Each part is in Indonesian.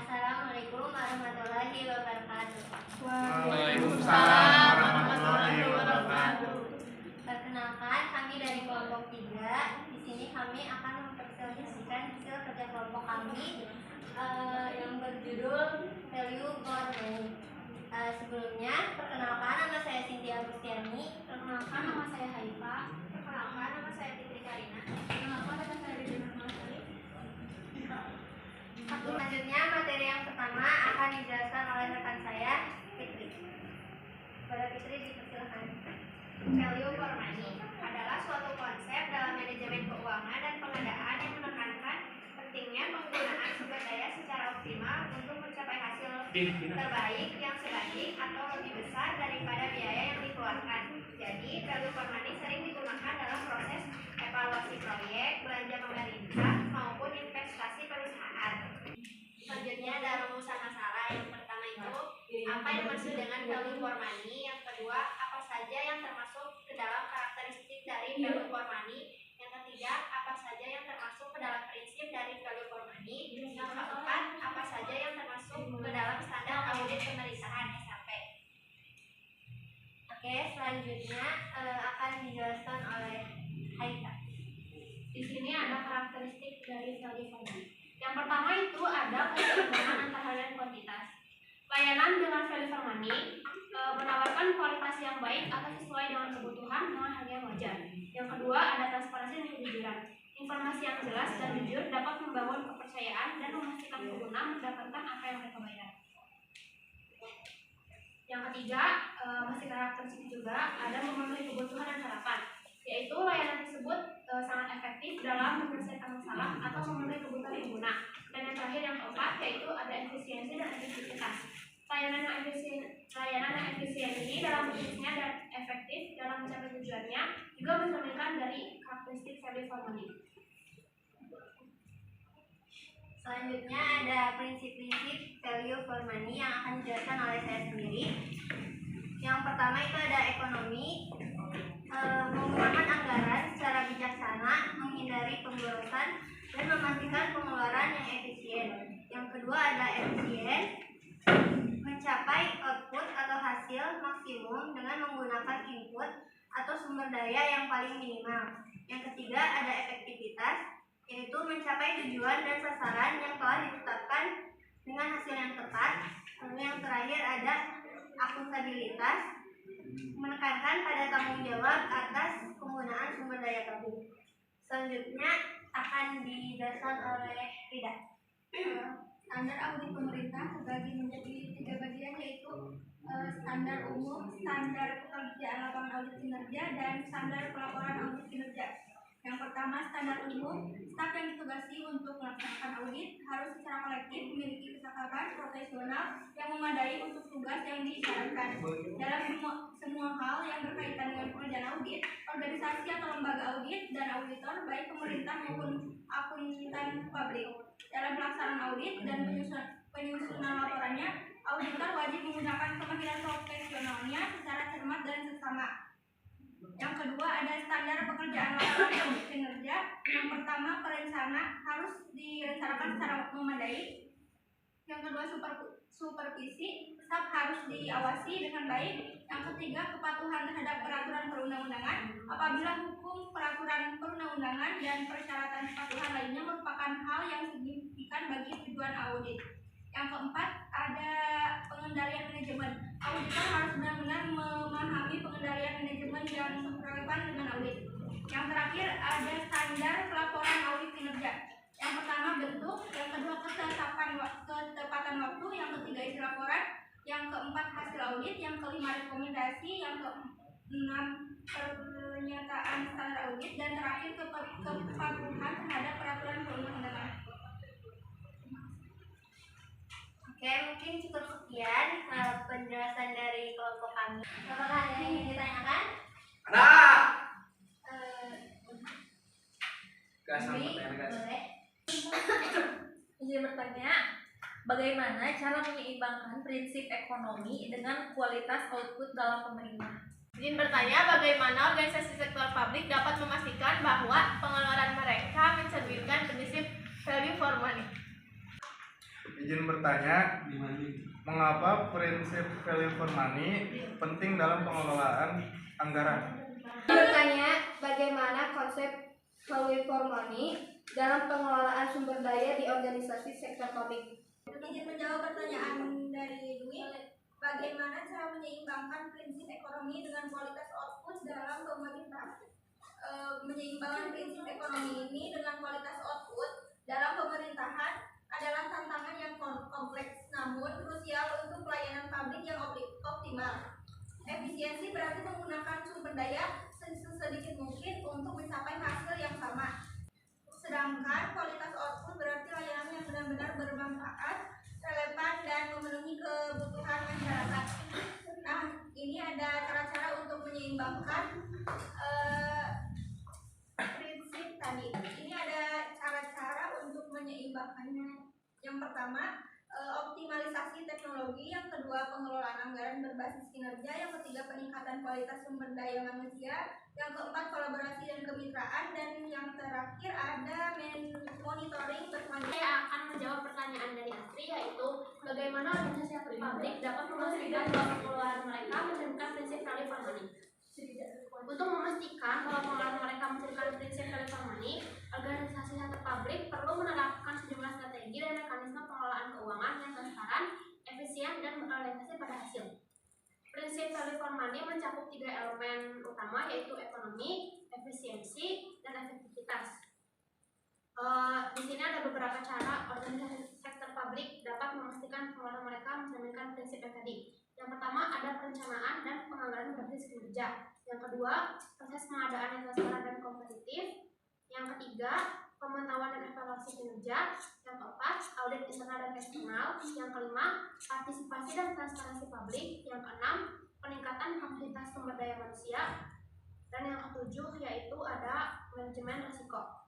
Assalamualaikum warahmatullahi wabarakatuh. Waalaikumsalam warahmatullahi wabarakatuh. Perkenalkan, kami dari kelompok 3. Di sini kami akan mempresentasikan hasil kerja kelompok kami yang berjudul Value for Money. Sebelumnya, perkenalkan, nama saya Cynthia Agustiani. Perkenalkan, nama saya Haifa. Perkenalkan, nama saya Fitri Karina. Perkenalkan, nama saya Dina Masari. Selanjutnya, materi yang pertama akan dijelaskan oleh rekan saya, Fitri. Kepada Fitri dipersilakan. Value for money adalah suatu konsep dalam manajemen keuangan dan pengadaan yang menekankan pentingnya penggunaan sumber daya secara optimal untuk mencapai hasil terbaik yang sebanding atau lebih besar daripada biaya yang dikeluarkan. Jadi, value for money sering digunakan dalam proses evaluasi proyek, belanja pemerintah, maupun investasi perusahaan. Selanjutnya ada rumusan masalah. Yang pertama itu apa yang dimaksud dengan value for money. Yang kedua, apa saja yang termasuk ke dalam karakteristik dari value for money. Yang ketiga, apa saja yang termasuk ke dalam prinsip dari value for money. Yang keempat, apa saja yang termasuk ke dalam standar audit pemeriksaan SAP. Oke, selanjutnya akan dijelaskan oleh Haita. Di sini ada karakteristik dari value for money. Yang pertama itu ada keseimbangan antara harga dan kuantitas. Layanan dengan value for money menawarkan kualitas yang baik atau sesuai dengan kebutuhan dengan harga yang wajar. Yang kedua ada transparansi dan kejujuran. Informasi yang jelas dan jujur dapat membangun kepercayaan dan memastikan pengguna mendapatkan apa yang mereka bayar. Yang ketiga masih karakteristik juga ada memenuhi kebutuhan dan harapan, yaitu layanan tersebut sangat efektif dalam menyelesaikan masalah atau memenuhi kebutuhan pengguna. Dan yang terakhir yang keempat yaitu ada efisiensi dan efektivitas. Layanan yang efisien ini dalam bisnisnya dan efektif dalam mencapai tujuannya juga mencerminkan dari karakteristik value for money. Selanjutnya ada prinsip-prinsip value for money yang akan dijelaskan oleh saya sendiri. Yang pertama itu ada ekonomi, menggunakan anggaran secara bijaksana, menghindari pemborosan, dan memastikan pengeluaran yang efisien. Yang kedua ada efisien, mencapai output atau hasil maksimum dengan menggunakan input atau sumber daya yang paling minimal. Yang ketiga ada efektivitas, yaitu mencapai tujuan dan sasaran yang telah ditetapkan dengan hasil yang tepat. Lalu yang terakhir ada akuntabilitas, menekankan pada tanggung jawab atas penggunaan sumber daya tersebut. Selanjutnya akan dijelaskan oleh Rida. Standar audit pemerintah terbagi menjadi 3 bagian, yaitu standar umum, standar pekerjaan lapangan audit kinerja, dan standar pelaporan audit kinerja. Yang pertama, standar umum. Staf yang ditugasi untuk melaksanakan audit harus secara kolektif memiliki kecakapan profesional yang memadai untuk tugas yang disyaratkan. Dalam semua hal yang berkaitan dengan pekerjaan audit, organisasi atau lembaga audit dan auditor baik pemerintah maupun akuntan publik. Dalam pelaksanaan audit dan penyusunan laporannya, auditor wajib menggunakan kemahiran profesionalnya secara cermat dan seksama. Yang kedua ada standar pekerjaan lapangan audit kinerja. Yang pertama, perencana harus direncanakan secara memadai. Yang kedua, supervisi, staf harus diawasi dengan baik. Yang ketiga, kepatuhan terhadap peraturan perundang-undangan. Apabila hukum, peraturan perundang-undangan, dan persyaratan kepatuhan lainnya merupakan hal yang signifikan bagi tujuan audit. Yang keempat, ada pengendalian manajemen. Auditor harus benar-benar memahami pengendalian manajemen yang relevan dengan audit. Yang terakhir, ada standar pelaporan audit kinerja. Yang pertama, bentuk. Yang kedua, ketepatan waktu. Yang ketiga, isi laporan. Yang keempat, hasil audit. Yang kelima, rekomendasi. Yang keenam, pernyataan standar audit. Dan terakhir, kepatuhan terhadap peraturan perundang-undangan. Oke, mungkin cukup sekian penjelasan dari kelompok kami. Apakah ada yang ingin ditanyakan? Ada. Boleh. Izin bertanya, bagaimana cara menyeimbangkan prinsip ekonomi dengan kualitas output dalam pemerintah? Izin bertanya, bagaimana organisasi sektor publik dapat memastikan bahwa pengeluaran mereka mencerminkan prinsip value for money? Izin bertanya, mengapa prinsip value for money penting dalam pengelolaan anggaran? Bertanya, bagaimana konsep value for money dalam pengelolaan sumber daya di organisasi sektor publik? Izin menjawab pertanyaan dari Dwi. Bagaimana cara menyeimbangkan prinsip ekonomi dengan kualitas output dalam pemerintah? Menyeimbangkan prinsip ekonomi ini dengan kualitas output dalam pemerintahan adalah tantangan yang kompleks namun krusial untuk pelayanan publik yang optimal. Efisiensi berarti menggunakan sumber daya sesedikit mungkin untuk mencapai hasil yang sama. Sedangkan kualitas output berarti layanan yang benar-benar bermanfaat, relevan, dan memenuhi kebutuhan masyarakat. Nah, ini ada cara-cara untuk menyeimbangkan prinsip tadi. Ini ada cara-cara untuk menyeimbangkannya. Yang pertama, optimalisasi teknologi. Yang kedua, pengelolaan anggaran berbasis kinerja. Yang ketiga, peningkatan kualitas sumber daya manusia. Yang keempat, kolaborasi dan kemitraan. Dan yang terakhir ada monitoring berkelanjutan. Saya akan menjawab pertanyaan dari Astri, yaitu bagaimana organisasi publik dapat memastikan bahwa pengelolaan mereka mencerminkan prinsip value for money. Untuk memastikan bahwa pengelolaan mereka mencerminkan prinsip value for money, organisasi sektor publik perlu menerapkan sejumlah strategi dan mekanisme pengelolaan keuangan yang transparan, efisien, dan berorientasi pada hasil. Prinsip value for money mencakup 3 elemen utama, yaitu ekonomi, efisiensi, dan efektivitas. Di sini ada beberapa cara organisasi sektor publik dapat memastikan pengelolaan mereka mencerminkan prinsip yang tadi. Yang pertama, ada perencanaan dan penganggaran berbasis kinerja. Yang kedua, proses pengadaan yang transparan dan kompetitif. Yang ketiga, pemantauan dan evaluasi kinerja. Yang keempat, audit internal dan eksternal. Yang kelima, partisipasi dan transparansi publik. Yang keenam, peningkatan kapasitas sumber daya manusia. Dan yang ketujuh, yaitu ada manajemen risiko.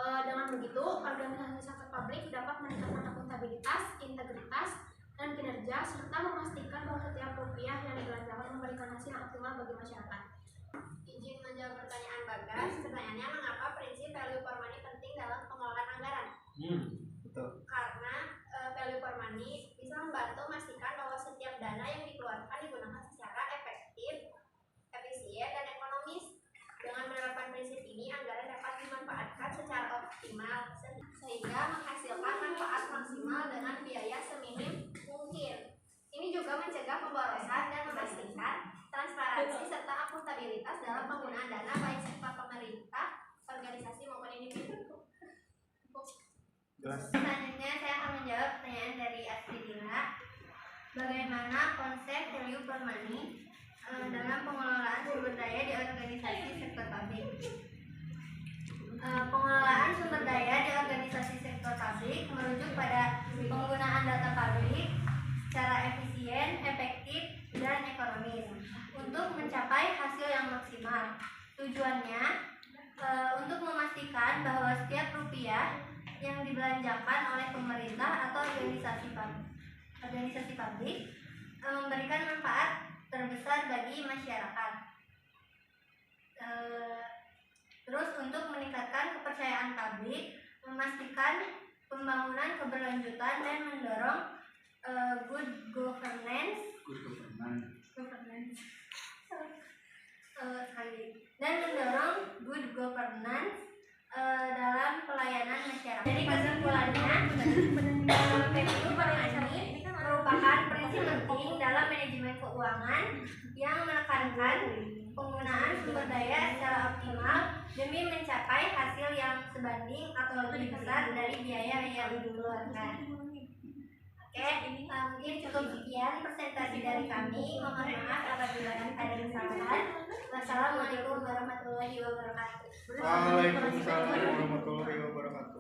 Dengan begitu, organisasi sektor publik dapat meningkatkan akuntabilitas, integritas, dan kinerja, serta memastikan bahwa setiap rupiah yang dibelanjakan memberikan hasil yang optimal bagi masyarakat. Izin menjawab pertanyaan Bagas. Pertanyaannya, mengapa prinsip value for money penting dalam pengelolaan anggaran? Betul. Karena value for money bisa membantu memastikan bahwa setiap dana yang dikeluarkan digunakan secara efektif, efisien, dan ekonomis. Dengan menerapkan prinsip ini, anggaran dapat dimanfaatkan secara optimal sehingga menghasilkan manfaat maksimal dengan biaya seminim mungkin. Ini juga mencegah pemborosan dan memastikan transparansi serta akuntabilitas dalam penggunaan dana baik sektor pemerintah, organisasi maupun individu. Selanjutnya saya akan menjawab pertanyaan dari Astridila. Bagaimana konsep value for money dalam pengelolaan sumber daya di organisasi sektor publik? Pengelolaan sumber daya di organisasi sektor publik merujuk pada penggunaan data publik secara efisien, efektif, dan ekonomis untuk mencapai hasil yang maksimal. Tujuannya untuk memastikan bahwa setiap rupiah yang dibelanjakan oleh pemerintah atau organisasi publik memberikan manfaat terbesar bagi masyarakat. Terus untuk meningkatkan kepercayaan publik, memastikan pembangunan keberlanjutan dan mendorong good governance dalam pelayanan masyarakat. Jadi kesimpulannya, value for money merupakan prinsip penting dalam manajemen keuangan yang menekankan penggunaan sumber daya secara optimal demi mencapai hasil yang sebanding atau lebih besar dari biaya yang dikeluarkan. Oke, mungkin cukup sekian presentasi dari kami. Mohon maaf apabila ada kesalahan. Wassalamualaikum warahmatullahi wabarakatuh. Waalaikumsalam warahmatullahi wabarakatuh.